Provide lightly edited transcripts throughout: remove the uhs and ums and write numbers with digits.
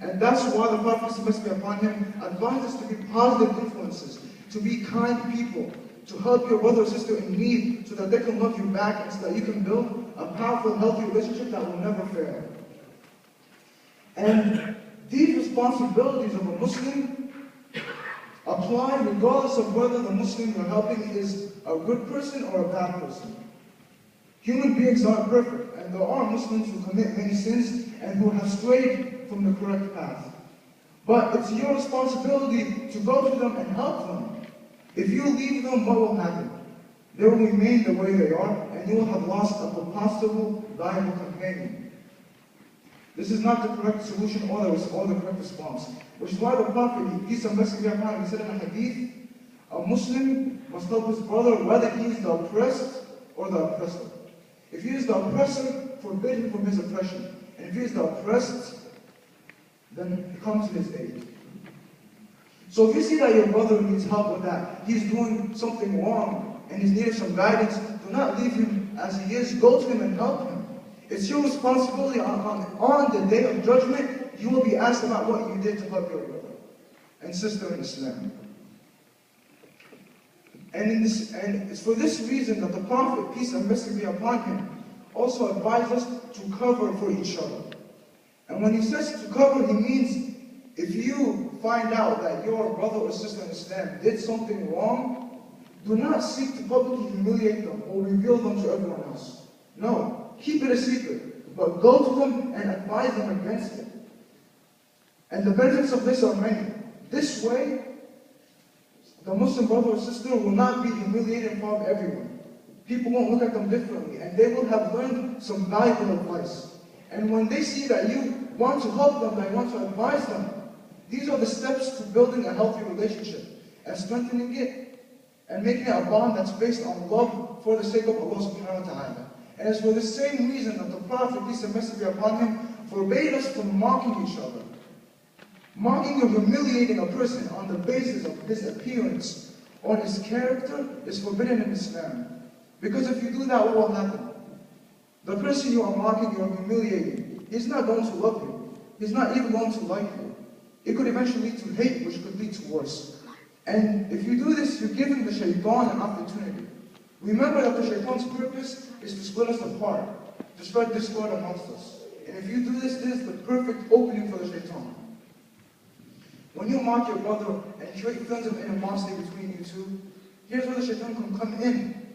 And that's why the Prophet, peace be upon him, advised us to be positive influences, to be kind people, to help your brother or sister in need so that they can love you back and so that you can build a powerful, healthy relationship that will never fail. And these responsibilities of a Muslim apply regardless of whether the Muslim you're helping is a good person or a bad person. Human beings aren't perfect, and there are Muslims who commit many sins and who have strayed from the correct path. But it's your responsibility to go to them and help them. If you leave them, what will happen? They will remain the way they are, and you will have lost a possible, viable companion. This is not the correct solution or the correct response. Which is why the Prophet, peace and blessings be upon him, said in a hadith, a Muslim must help his brother whether he is the oppressed or the oppressor. If he is the oppressor, forbid him from his oppression. And if he is the oppressed, then he comes to his aid. So if you see that your brother needs help with that, he's doing something wrong, and he's needing some guidance, do not leave him as he is. Go to him and help him. It's your responsibility on the day of judgment, you will be asked about what you did to help your brother and sister in Islam. And it's for this reason that the Prophet, peace and blessings be upon him, also advised us to cover for each other. And when he says to cover, he means if you find out that your brother or sister in Islam did something wrong, do not seek to publicly humiliate them or reveal them to everyone else. No, keep it a secret, but go to them and advise them against it. And the benefits of this are many. This way, the Muslim brother or sister will not be humiliated in front of everyone. People won't look at them differently, and they will have learned some valuable advice. And when they see that you want to help them, that you want to advise them, these are the steps to building a healthy relationship and strengthening it and making it a bond that's based on love for the sake of Allah subhanahu wa ta'ala. And it's for the same reason that the Prophet, peace and blessings be upon him, forbade us from mocking each other. Mocking or humiliating a person on the basis of his appearance or his character is forbidden in Islam. Because if you do that, what will happen? The person you are mocking or humiliating, he's not going to love you. He's not even going to like you. It could eventually lead to hate, which could lead to worse. And if you do this, you're giving the shaitan an opportunity. Remember that the shaitan's purpose is to split us apart, to spread discord amongst us. And if you do this, this is the perfect opening for the shaitan. When you mock your brother and create feelings of animosity between you two, here's where the shaitan can come in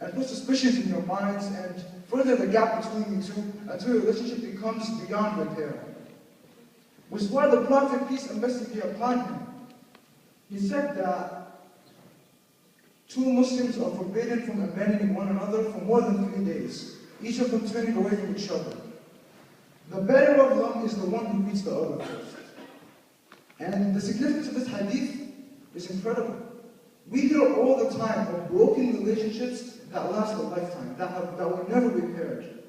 and put suspicions in your minds and further the gap between you two until your relationship becomes beyond repair. Which is why the Prophet, peace and blessings be upon him, he said that two Muslims are forbidden from abandoning one another for more than 3 days, each of them turning away from each other. The better of them is the one who beats the other first. And the significance of this hadith is incredible. We hear all the time of broken relationships that last a lifetime, that were never repaired.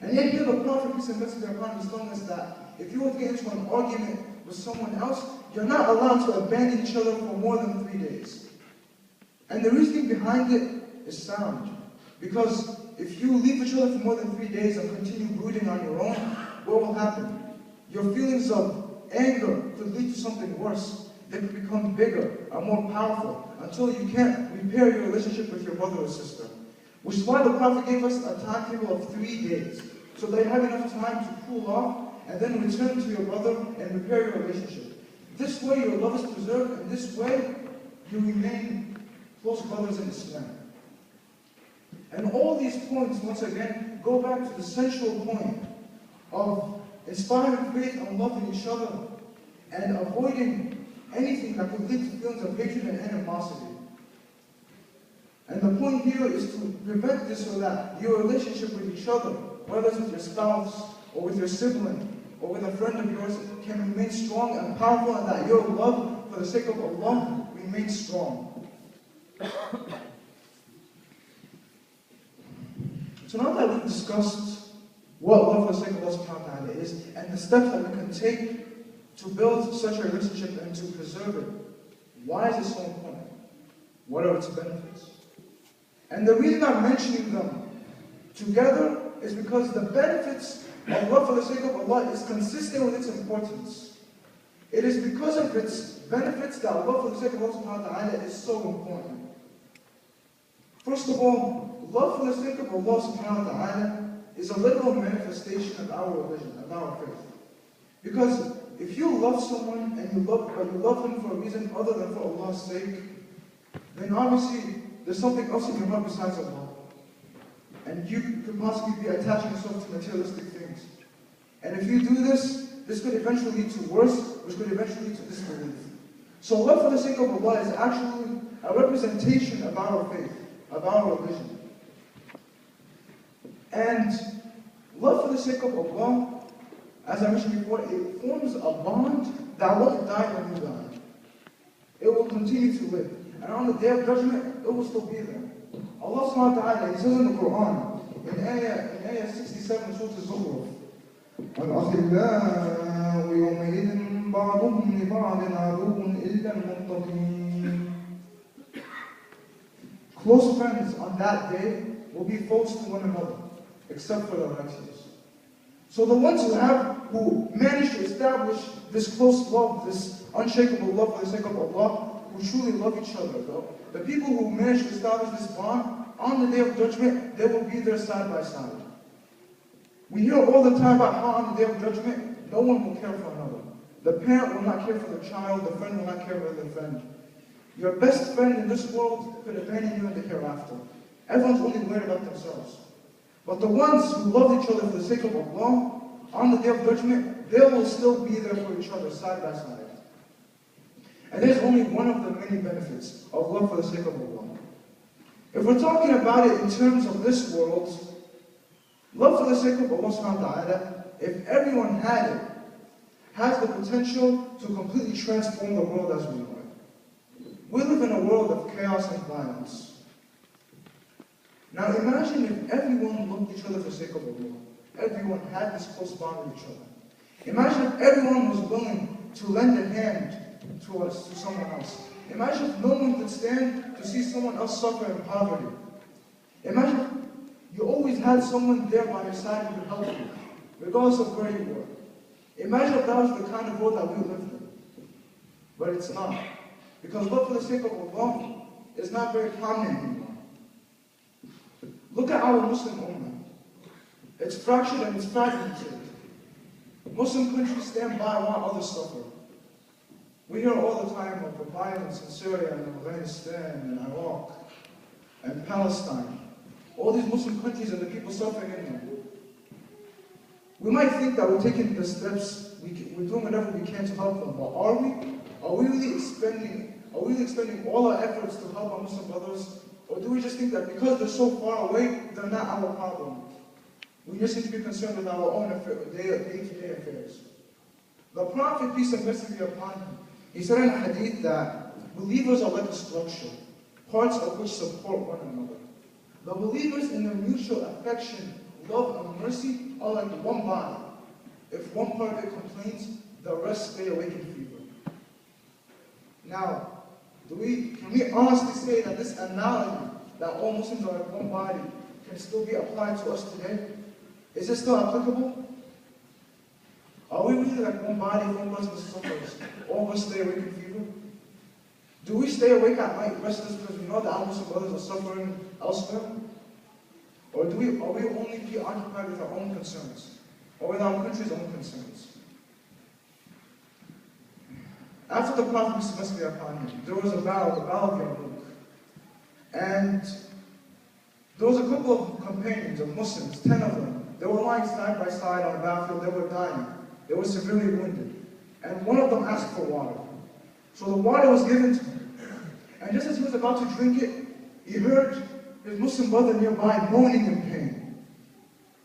And yet here the Prophet, peace and blessings be upon him, is telling us that if you were to get into an argument with someone else, you're not allowed to abandon each other for more than 3 days. And the reasoning behind it is sound. Because if you leave each other for more than 3 days and continue brooding on your own, what will happen? Your feelings of anger could lead to something worse. They could become bigger and more powerful until you can't repair your relationship with your brother or sister. Which is why the Prophet gave us a timetable of 3 days, so that you have enough time to cool off and then return to your brother and repair your relationship. This way your love is preserved, and this way you remain close brothers in Islam. And all these points, once again, go back to the central point of inspiring faith and love in each other and avoiding anything that could lead to feelings of hatred and animosity. And the point here is to prevent this so that your relationship with each other, whether it's with your spouse or with your sibling or with a friend of yours, can remain strong and powerful, and that your love for the sake of Allah remains strong. So now that we've discussed what love for the sake of Allah subhanahu wa ta'ala is, and the steps that we can take to build such a relationship and to preserve it, why is this so important? What are its benefits? And the reason I'm mentioning them together is because the benefits of love for the sake of Allah is consistent with its importance. It is because of its benefits that love for the sake of Allah subhanahu wa ta'ala is so important. First of all, love for the sake of Allah subhanahu wa ta'ala is a literal manifestation of our religion, of our faith. Because if you love someone and you love them for a reason other than for Allah's sake, then obviously there's something else in your heart besides Allah. And you could possibly be attaching yourself to materialistic things. And if you do this could eventually lead to worse, which could eventually lead to disbelief. So love for the sake of Allah is actually a representation of our faith, of our religion. And love for the sake of Allah, as I mentioned before, it forms a bond that won't die when you die. It will continue to live. And on the Day of Judgment, it will still be there. Allah subhanahu wa ta'ala, He says in the Quran, in ayah 67, Surah Al-Zukhruf, الأخلاء يومئذ بعضهم لبعض عدو إلا المتقين. Close friends on that day will be foes to one another, except for the righteous. So the ones who manage to establish this close love, this unshakable love for the sake of Allah, who truly love each other, though, the people who manage to establish this bond, on the Day of Judgment, they will be there side by side. We hear all the time about how on the Day of Judgment, no one will care for another. The parent will not care for the child, the friend will not care for the friend. Your best friend in this world could abandon you in the hereafter. Everyone's only worried about themselves. But the ones who love each other for the sake of Allah, on the Day of Judgment, they will still be there for each other, side by side. And there's only one of the many benefits of love for the sake of Allah. If we're talking about it in terms of this world, love for the sake of Allah subhanahu wa ta'ala, if everyone had it, has the potential to completely transform the world as we know it. We live in a world of chaos and violence. Now imagine if everyone loved each other for the sake of Allah. Everyone had this close bond with each other. Imagine if everyone was willing to lend a hand to us, to someone else. Imagine if no one could stand to see someone else suffer in poverty. Imagine if you always had someone there by your side who could help you, regardless of where you were. Imagine if that was the kind of world that we lived in. But it's not. Because love for the sake of Allah is not very common anymore. Look at our Muslim Ummah. It's fractured and it's fragmented. Muslim countries stand by while others suffer. We hear all the time of the violence in Syria and Afghanistan and Iraq and Palestine. All these Muslim countries and the people suffering in them. We might think that we're taking the steps, we're doing whatever we can to help them, but are we? Are we really expending all our efforts to help our Muslim brothers? Or do we just think that because they're so far away, they're not our problem? We just need to be concerned with our own day-to-day affairs. The Prophet, peace and blessings be upon him, he said in a hadith that believers are like a structure, parts of which support one another. The believers in their mutual affection, love, and mercy are like one body. If one part of it complains, the rest stay awake in fever. Now, can we honestly say that this analogy, that all Muslims are like one body, can still be applied to us today? Is it still applicable? Are we really like one body, one person suffers, all of us stay awake in fever? Do we stay awake at night restless because we know that our Muslim brothers are suffering elsewhere? Or are we only preoccupied with our own concerns, or with our country's own concerns? After the Prophet must be upon him, there was a battle, the Battle of Yarmouk. And there was a couple of companions of Muslims, 10 of them. They were lying side by side on the battlefield, they were dying. They were severely wounded. And one of them asked for water. So the water was given to him. And just as he was about to drink it, he heard his Muslim brother nearby moaning in pain.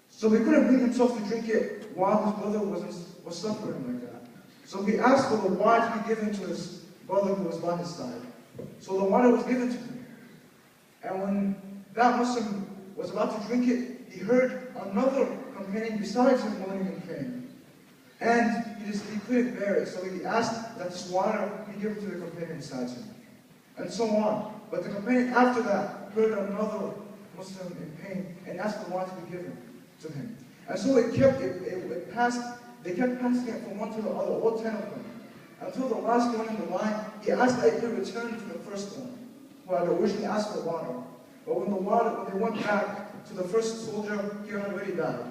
So he couldn't bring himself to drink it while his brother was suffering like that. So he asked for the water to be given to his brother who was by his side. So the water was given to him. And when that Muslim was about to drink it, he heard another companion besides him moaning in pain. And he couldn't bear it, so he asked that this water be given to the companion beside him. And so on. But the companion after that heard another Muslim in pain and asked the water to be given to him. And so they kept passing it from one to the other, all 10 of them. until the last one in the line, he asked that he return to the first one, who had originally asked for water. But when they went back to the first soldier, he had already died.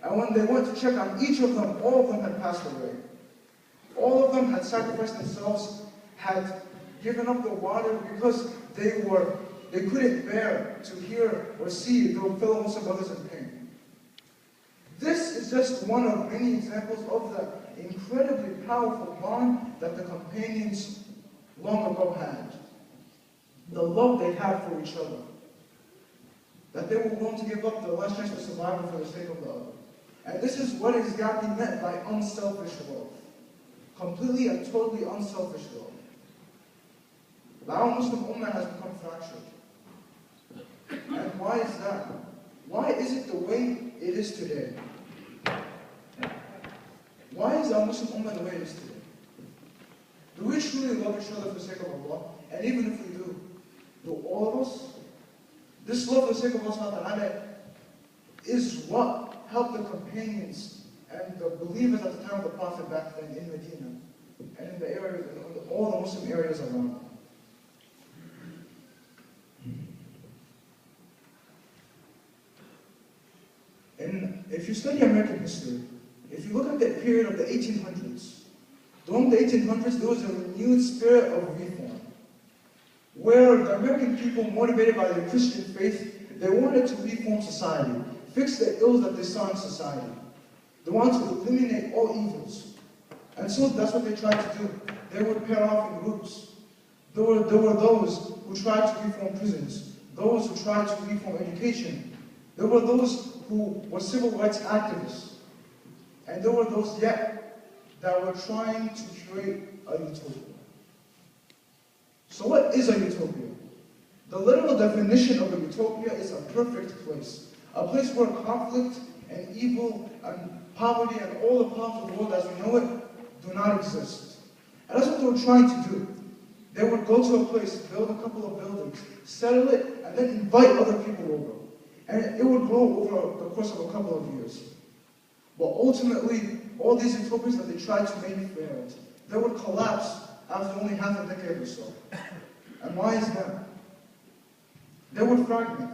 And when they went to check on each of them, all of them had passed away. All of them had sacrificed themselves, had given up the water because they couldn't bear to hear or see their fellow Muslim brothers in pain. This is just one of many examples of the incredibly powerful bond that the companions long ago had. The love they had for each other. That they were willing to give up their last chance of survival for the sake of the other. And this is what is exactly meant by unselfish love. Completely and totally unselfish love. But our Muslim Ummah has become fractured. And why is that? Why is it the way it is today? Why is our Muslim Ummah the way it is today? Do we truly love each other for the sake of Allah? And even if we do all of us? This love for the sake of Allah is what helped the companions and the believers at the time of the Prophet back then in Medina and in the areas, in all the Muslim areas around them. And if you study American history, if you look at the period of the 1800s, during the 1800s there was a renewed spirit of reform, where the American people, motivated by their Christian faith, they wanted to reform society, fix the ills that they saw in society. They wanted to eliminate all evils. And so that's what they tried to do. They would pair off in groups. There were those who tried to reform prisons, those who tried to reform education. There were those who were civil rights activists. And there were those yet that were trying to create a utopia. So what is a utopia? The literal definition of a utopia is a perfect place. A place where conflict and evil and poverty and all the problems of the world as we know it do not exist. And that's what they were trying to do. They would go to a place, build a couple of buildings, settle it, and then invite other people over. And it would grow over the course of a couple of years. But ultimately, all these utopias that they tried to make failed. They would collapse after only half a decade or so. And why is that? They would fragment.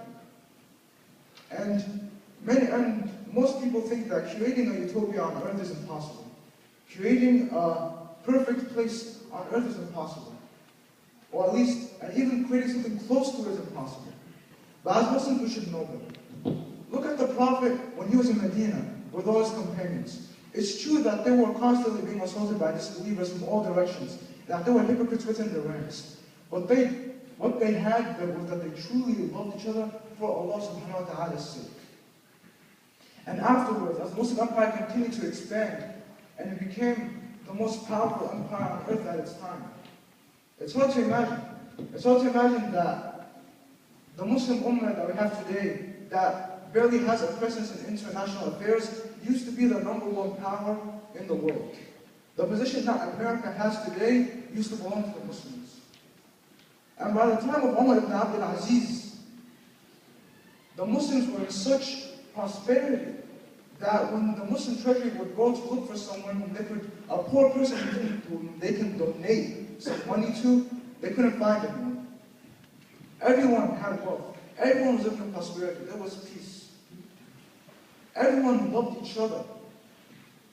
And most people think that creating a utopia on earth is impossible. Creating a perfect place on earth is impossible. Or at least, and even creating something close to it is impossible. But as Muslims, we should know better. Look at the Prophet when he was in Medina with all his companions. It's true that they were constantly being assaulted by disbelievers from all directions, that there were hypocrites within their ranks. But what they had was that they truly loved each other for Allah subhanahu wa ta'ala's sake. And afterwards, as the Muslim Empire continued to expand, and it became the most powerful empire on earth at its time, it's hard to imagine. It's hard to imagine that the Muslim Ummah that we have today, that barely has a presence in international affairs, used to be the #1 power in the world. The position that America has today used to belong to the Muslims. And by the time of Umar ibn Abdul Aziz, the Muslims were in such prosperity that when the Muslim treasury would go to look for someone a poor person whom they can donate some money to, they couldn't find anyone. Everyone had wealth. Everyone was living in prosperity. There was peace. Everyone loved each other.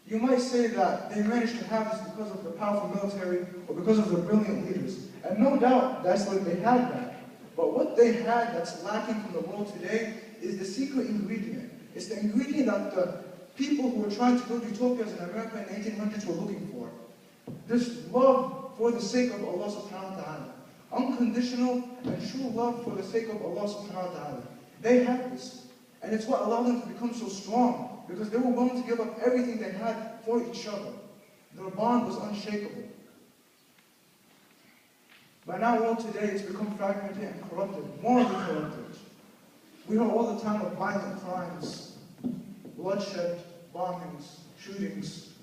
You might say that they managed to have this because of the powerful military or because of the brilliant leaders. And no doubt that's what they had that. But what they had that's lacking from the world today is the secret ingredient. It's the ingredient that the people who were trying to build utopias in America in the 1800s were looking for. This love for the sake of Allah subhanahu wa ta'ala. Unconditional and true love for the sake of Allah subhanahu wa ta'ala. They had this. And it's what allowed them to become so strong, because they were willing to give up everything they had for each other. Their bond was unshakable. But now, world today, it's become fragmented and corrupted, morally corrupted. We hear all the time of violent crimes, bloodshed, bombings, shootings,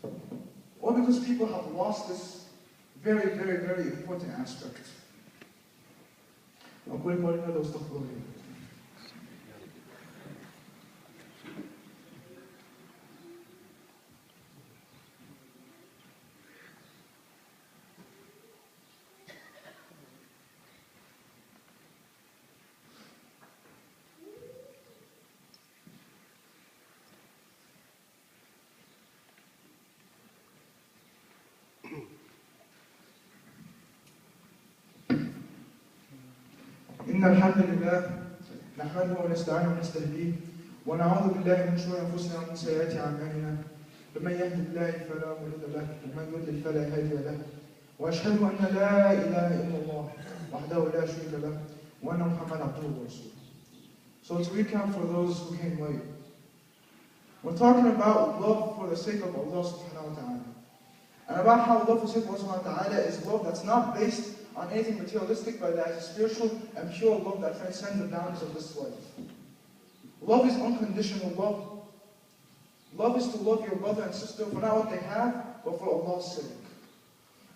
all because people have lost this very, very, very important aspect. إن الحمد لله نحمده ونستعينه ونستهديه ونعوذ بالله من شرور أنفسنا ومن سيئات أعمالنا من يهد الله فلا مضل له ومن يضلل فلا هادي له وأشهد أن لا إله إلا الله وحده لا شريك له وأن محمدا عبده ورسوله. So to recap for those who came late, we're talking about love for the sake of Allah subhanahu wa ta'ala. And about how love for the sake of Allah subhanahu wa ta'ala is love that's not based on anything materialistic, but that is a spiritual and pure love that transcends the boundaries of this life. Love is unconditional love. Love is to love your brother and sister for not what they have, but for Allah's sake.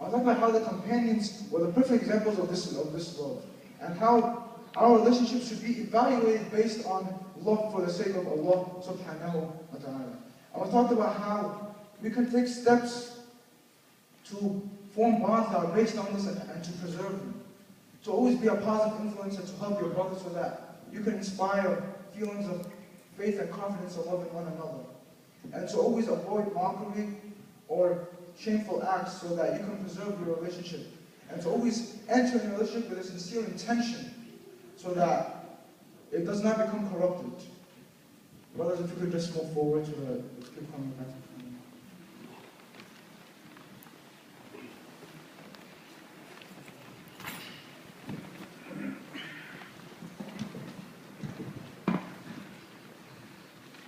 I'll talk about how the companions were the perfect examples of this love, and how our relationship should be evaluated based on love for the sake of Allah subhanahu wa ta'ala. I will talk about how we can take steps to form bonds that are based on this and to preserve them. To always be a positive influence and to help your brother so that you can inspire feelings of faith and confidence and love in one another. And to always avoid mockery or shameful acts so that you can preserve your relationship. And to always enter in a relationship with a sincere intention so that it does not become corrupted. Brothers, if you could just move forward to the keep coming back.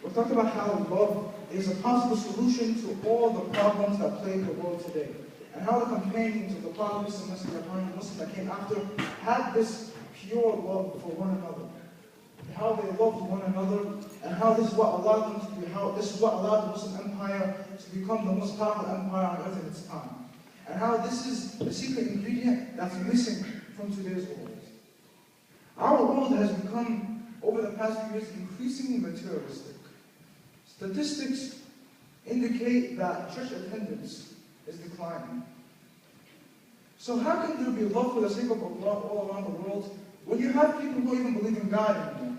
We'll talk about how love is a possible solution to all the problems that plague the world today. And how the companions of the Prophet and Muslims that came after had this pure love for one another. And how they loved one another, and how this is what allowed them to be, how this is what allowed the Muslim Empire to become the most powerful empire on earth in its time. And how this is the secret ingredient that's missing from today's world. Our world has become, over the past few years, increasingly materialistic. Statistics indicate that church attendance is declining. So how can there be love for the sake of Allah all around the world when you have people who even believe in God anymore?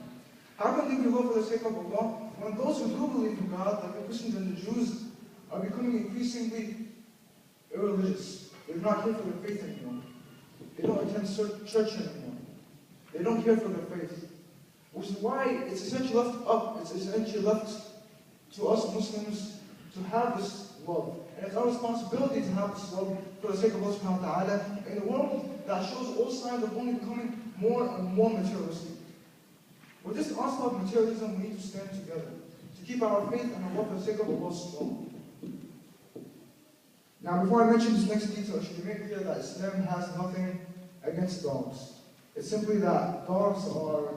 How can there be love for the sake of Allah when those who do believe in God, like the Christians and the Jews, are becoming increasingly irreligious? They're not here for their faith anymore. They don't attend church anymore. They don't care for their faith. Which is why it's essentially left to us Muslims to have this love. And it's our responsibility to have this love for the sake of Allah subhanahu wa ta'ala in a world that shows all signs of only becoming more and more materialistic. With this onslaught of materialism, we need to stand together to keep our faith and our love for the sake of Allah strong. Now, before I mention this next detail, it should be made clear that Islam has nothing against dogs. It's simply that dogs are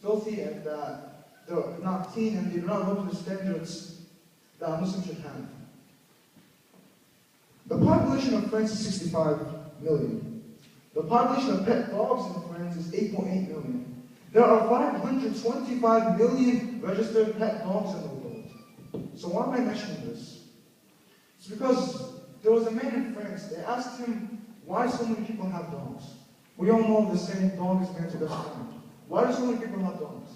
filthy and that they're not clean and they do not live up to the standards that Muslims should have. The population of France is 65 million. The population of pet dogs in France is 8.8 million. There are 525 million registered pet dogs in the world. So why am I mentioning this? It's because there was a man in France, they asked him why so many people have dogs. We all know the saying, dog is man's best friend. Why do so many people have dogs?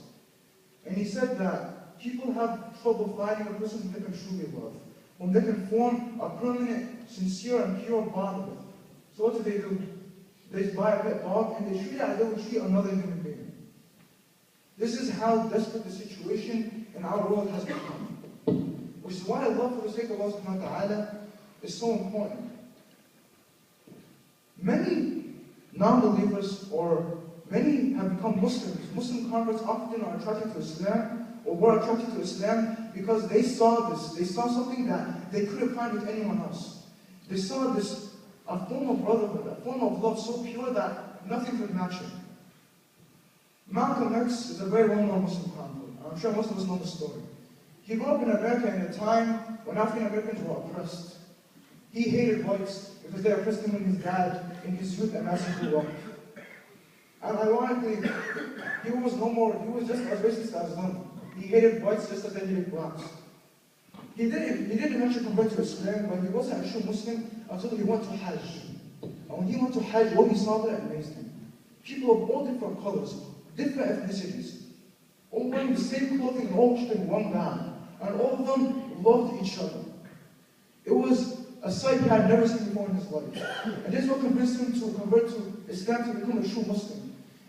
And he said that people have trouble finding a person whom they can truly love, whom they can form a permanent, sincere, and pure bond with. So what do? They buy a pet dog and they treat it as they would treat another human being. This is how desperate the situation in our world has become. Which is why love for the sake of Allah subhanahu wa ta'ala is so important. Many non-believers or many have become Muslims. Muslim converts often are attracted to Islam or were attracted to Islam because they saw this. They saw something that they couldn't find with anyone else. They saw this, a form of brotherhood, a form of love so pure that nothing could match it. Malcolm X is a very well-known Muslim convert. I'm sure most of us know the story. He grew up in America in a time when African Americans were oppressed. He hated whites because they oppressed him and his dad in his youth and as he grew up. And ironically, he was just as racist as them. He hated whites just as they hated blacks. He did eventually convert to Islam, but he wasn't a true Muslim until he went to Hajj. And when he went to Hajj, what he saw there amazed him. People of all different colors, different ethnicities, all wearing the same clothing and all worshipping one God. And all of them loved each other. It was a sight he had never seen before in his life. And this is what convinced him to convert to Islam to become a true Muslim.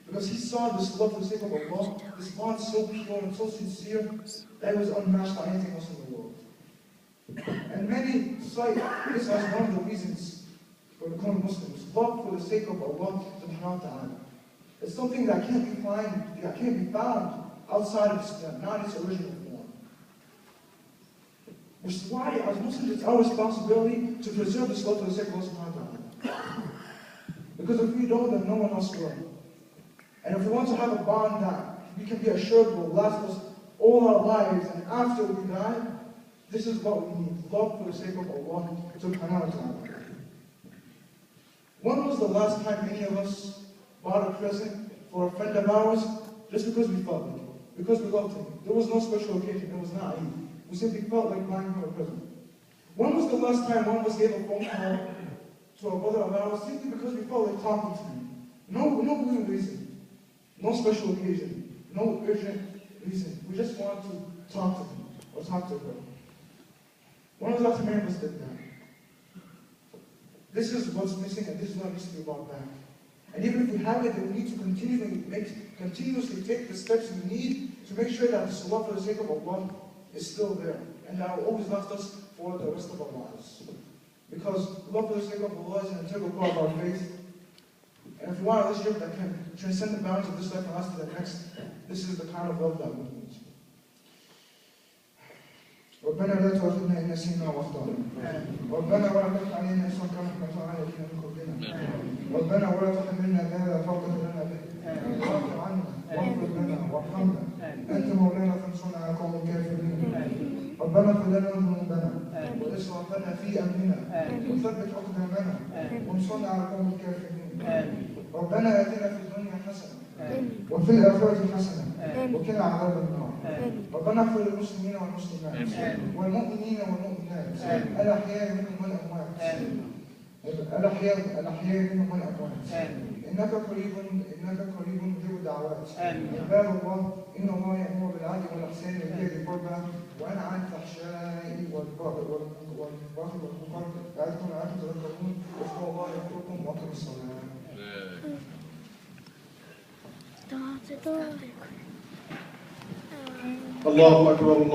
Because he saw this love for the sake of Allah, this bond so pure and so sincere, that it was unmatched by anything else in the world. And many cite this as one of the reasons for becoming Muslims. Love for the sake of Allah subhanahu wa ta'ala. It's something that can't be found outside of Islam, not its original form. Which is why, as Muslims, it's our responsibility to preserve this love for the sake of Allah subhanahu wa ta'ala. Because if we don't, then no one else will. And if we want to have a bond that we can be assured will last us all our lives, and after we die, this is what we need. Love for the sake of Allah subhanahu wa ta'ala. When was the last time any of us bought a present for a friend of ours just because we felt like it? Because we loved him. There was no special occasion. It was not Eid. We simply felt like buying him a present. When was the last time one of us gave a phone call to a brother of ours simply because we felt like talking to him? No real reason. No special occasion. No urgent reason. We just want to talk to him or talk to her. When was the last time any of us did that? This is what's missing, and this is what needs to be brought back. And even if we have it, then we need to continuously take the steps we need to make sure that this love for the sake of Allah is still there, and that will always last us for the rest of our lives. Because love for the sake of Allah is an integral part of our faith. And if we want a relationship that can transcend the bounds of this life and last to the next, this is the kind of love that we need. ربنا لا تؤاخذنا إن نسينا وأخطأنا. ربنا ولا تحمل علينا إصرا كما حملته على الذين من قبلنا. ربنا ولا تحملنا ما لا طاقة لنا به. واعف عنا واغفر لنا وارحمنا. أنت مولانا فانصرنا على القوم الكافرين. ربنا اغفر لنا ذنوبنا وإسرافنا في أمرنا وثبت أقدامنا وانصرنا على القوم الكافرين. ربنا آتنا في الدنيا حسنة وفي الآخرة حسنة وقنا عذاب النار. ربنا اغفر للمسلمين والمسلمات والمؤمنين والمؤمنات الأحياء منهم والأموات الأحياء منهم والأموات إنك قريب مجيب الدعوات. عباد الله إن الله يأمر بالعدل والإحسان وإيتاء ذي القربى وينهى عن الفحشاء والمنكر والبغي يعظكم لعلكم تذكرون. واذكروا الله يذكركم وأقيموا الصلاة. الله أكبر الله